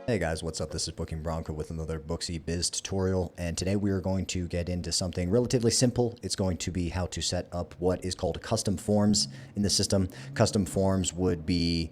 Hey guys, what's up? This is Booking Bronco with another Booksy Biz tutorial, and today we are going to get into something relatively simple. It's going to be how to set up what is called custom forms in the system. Custom forms would be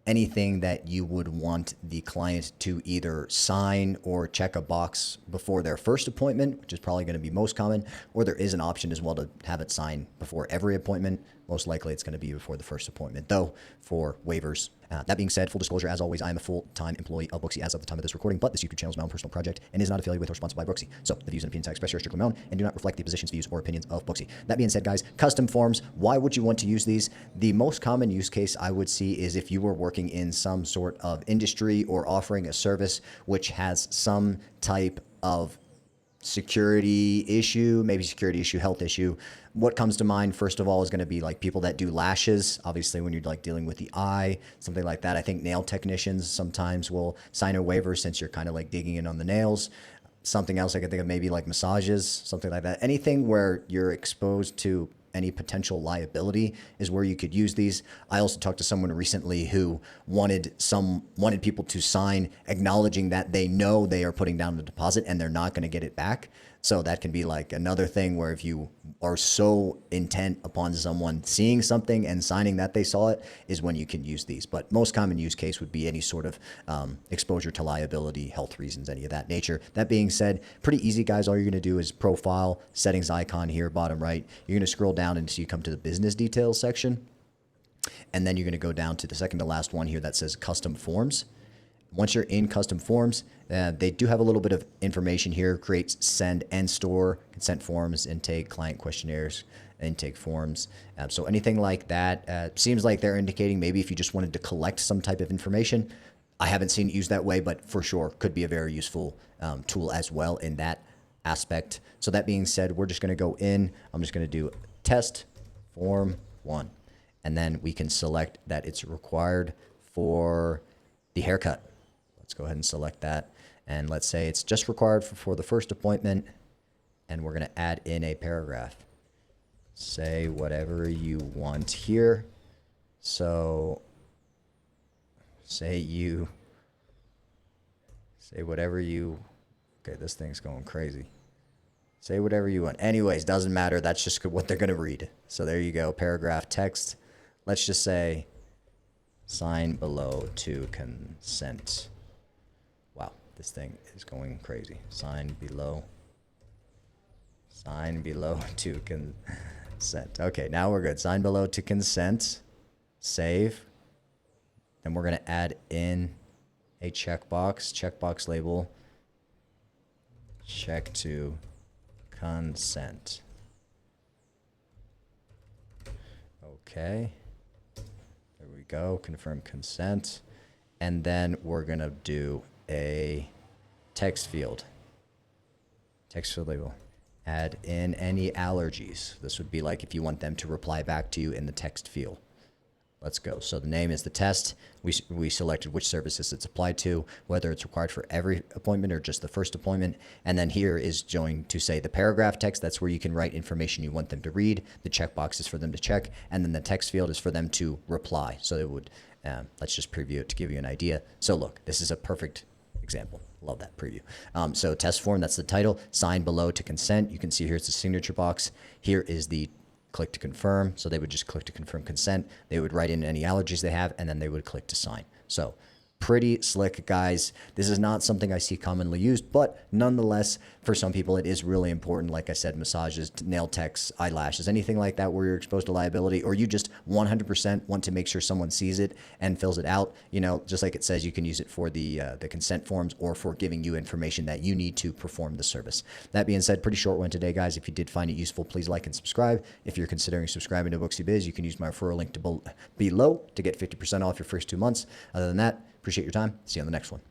anything that you would want the client to either sign or check a box before their first appointment, which is probably going to be most common, or there is an option as well to have it signed before every appointment. Most likely it's going to be before the first appointment, though, for waivers. That being said, full disclosure, as always, I am a full-time employee of Booksy as of the time of this recording, but this YouTube channel is my own personal project and is not affiliated with or sponsored by Booksy. So the views and opinions I express here are strictly my own and do not reflect the positions, views, or opinions of Booksy. That being said, guys, custom forms, why would you want to use these? The most common use case I would see is if you were working in some sort of industry or offering a service which has some type of security issue, maybe security issue, health issue. What comes to mind, first of all, is going to be like people that do lashes. Obviously, when you're like dealing with the eye, something like that. I think nail technicians sometimes will sign a waiver since you're kind of like digging in on the nails. Something else I could think of, maybe like massages, something like that. Anything where you're exposed to any potential liability is where you could use these. I also talked to someone recently who wanted people to sign acknowledging that they know they are putting down the deposit and they're not going to get it back. So that can be like another thing where if you are so intent upon someone seeing something and signing that they saw it is when you can use these. But most common use case would be any sort of exposure to liability, health reasons, any of that nature. That being said, pretty easy, guys. All you're going to do is profile, settings icon here, bottom right. You're going to scroll down until you come to the business details section. And then you're going to go down to the second to last one here that says custom forms. Once you're in custom forms, they do have a little bit of information here: create, send, and store consent forms, intake, client questionnaires, intake forms. So anything like that seems like they're indicating maybe if you just wanted to collect some type of information. I haven't seen it used that way, but for sure could be a very useful tool as well in that aspect. So that being said, we're just going to go in. I'm just going to do test form 1, and then we can select that it's required for the haircut. Let's go ahead and select that. And let's say it's just required for the first appointment. And we're going to add in a paragraph. Say whatever you want here. So say whatever you, okay, this thing's going crazy. Say whatever you want. Anyways, doesn't matter. That's just what they're going to read. So there you go. Paragraph text. Let's just say sign below to consent. Wow, this thing is going crazy. Sign below to consent. Okay, now we're good. Sign below to consent. Save. Then we're going to add in a checkbox label. Check to consent. Okay. There we go. Confirm consent. And then we're going to do a text field label. Add in any allergies. This would be like if you want them to reply back to you in the text field. Let's go. So the name is the test. We selected which services it's applied to, whether it's required for every appointment or just the first appointment. And then here is going to say the paragraph text. That's where you can write information you want them to read. The checkbox is for them to check. And then the text field is for them to reply. So it would, let's just preview it to give you an idea. So look, this is a perfect example. Love that preview. So test form, that's the title. Sign below to consent. You can see here's the signature box. Here is the click to confirm. So they would just click to confirm consent. They would write in any allergies they have, and then they would click to sign. So pretty slick, guys. This is not something I see commonly used, but nonetheless, for some people, it is really important. Like I said, massages, nail techs, eyelashes, anything like that where you're exposed to liability, or you just 100% want to make sure someone sees it and fills it out. You know, just like it says, you can use it for the consent forms or for giving you information that you need to perform the service. That being said, pretty short one today, guys. If you did find it useful, please like and subscribe. If you're considering subscribing to Booksy Biz, you can use my referral link below to get 50% off your first 2 months. Other than that, appreciate your time. See you on the next one.